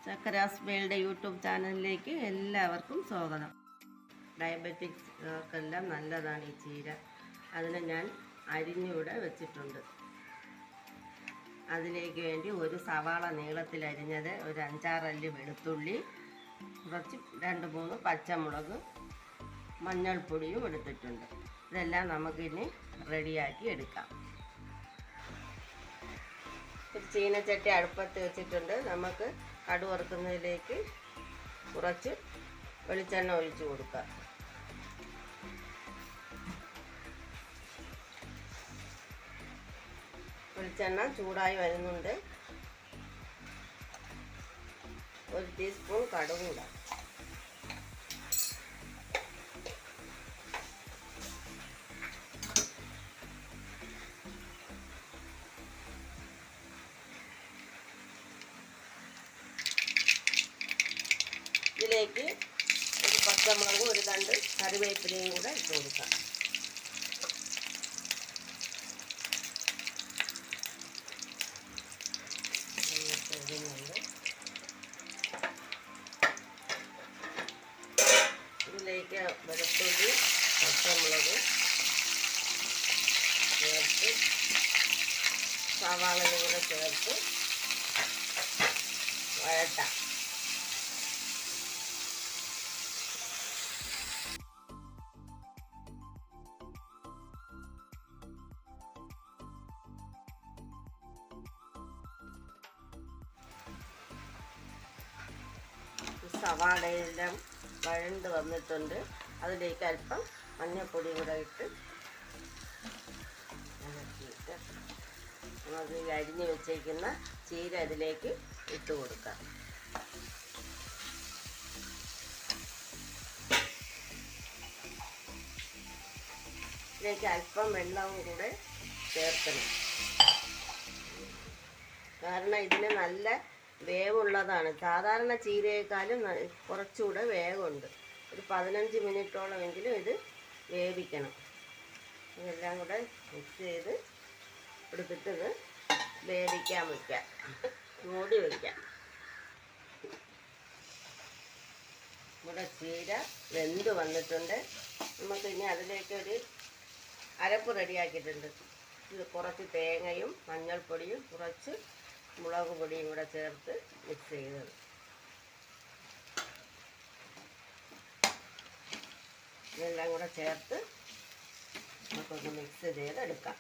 ചക്കരാസ് world YouTube ചാനലിലേക്ക് എല്ലാവർക്കും സ്വാഗതം. ഡയബറ്റിക്സ്ക്കെല്ലാം നല്ലതാണ് ഈ ചീര. അതിന് ഞാൻ അരിഞ്ഞിവിടെ വെച്ചിട്ടുണ്ട്. അതിലേക്ക് വേണ്ടി ഒരു സവാള നീളത്തിൽ അരിഞ്ഞത്, ഒരു 5-6 അല്ലി വെളുത്തുള്ളി, കുറച്ച് 2-3 പച്ചമുളക്, മഞ്ഞൾപ്പൊടിയും എടുത്തിട്ടുണ്ട്. ഇതെല്ലാം നമുക്കിനി റെഡിയാക്കി എടുക്കാം. ഒരു ചീനച്ചട്ടി അടുപ്പത്ത് വെച്ചിട്ടുണ്ട്. നമുക്ക് കടുക് വറുക്കുന്നതിലേക്ക് കുറച്ച് വെളിച്ചെണ്ണ ഒഴിച്ച് കൊടുക്കാം. വെളിച്ചെണ്ണ ചൂടായി വരുന്നുണ്ട്. 1 ടീസ്പൂൺ കടുക് ഇടാം. ഇതിലേക്ക് ഒരു പച്ചമുളകും ഒരു തണ്ട് കറിവേപ്പിലയും കൂടെ ഇട്ട് കൊടുക്കാം. ഇതിലേക്ക് വെളുത്തുള്ളി പച്ചമുളക് ചേർത്ത് സവാളയും കൂടെ ചേർത്ത് വഴറ്റാം. സവാളയെല്ലാം വഴണ്ട് വന്നിട്ടുണ്ട്. അതിലേക്ക് അല്പം മഞ്ഞൾപ്പൊടി കൂടെ ഇട്ട് ഇളക്കിയിട്ട് അത് അരിഞ്ഞ് വെച്ചേക്കുന്ന ചീര അതിലേക്ക് ഇട്ട് കൊടുക്കാം. ഇതിലേക്ക് അല്പം വെള്ളവും കൂടെ ചേർക്കണം. കാരണം ഇതിന് നല്ല വേവുള്ളതാണ്. സാധാരണ ചീരയേക്കാളും കുറച്ചുകൂടെ വേവുണ്ട്. ഒരു 15 മിനിറ്റോളമെങ്കിലും ഇത് വേവിക്കണം. ഇതെല്ലാം കൂടെ മിക്സ് ചെയ്ത് എടുത്തിട്ട് ഇത് വേവിക്കാൻ വയ്ക്കാം. മൂടി വയ്ക്കാം. ഇവിടെ ചീര വെന്ത് വന്നിട്ടുണ്ട്. നമുക്കിനി അതിലേക്കൊരു അരപ്പ് റെഡിയാക്കിയിട്ടുണ്ട്. ഇത് കുറച്ച് തേങ്ങയും മഞ്ഞൾപ്പൊടിയും കുറച്ച് മുളക് പൊടിയും കൂടെ ചേർത്ത് മിക്സ് ചെയ്തത്. ഇതെല്ലാം കൂടെ ചേർത്ത് നമുക്കൊന്ന് മിക്സ് ചെയ്തെടുക്കാം.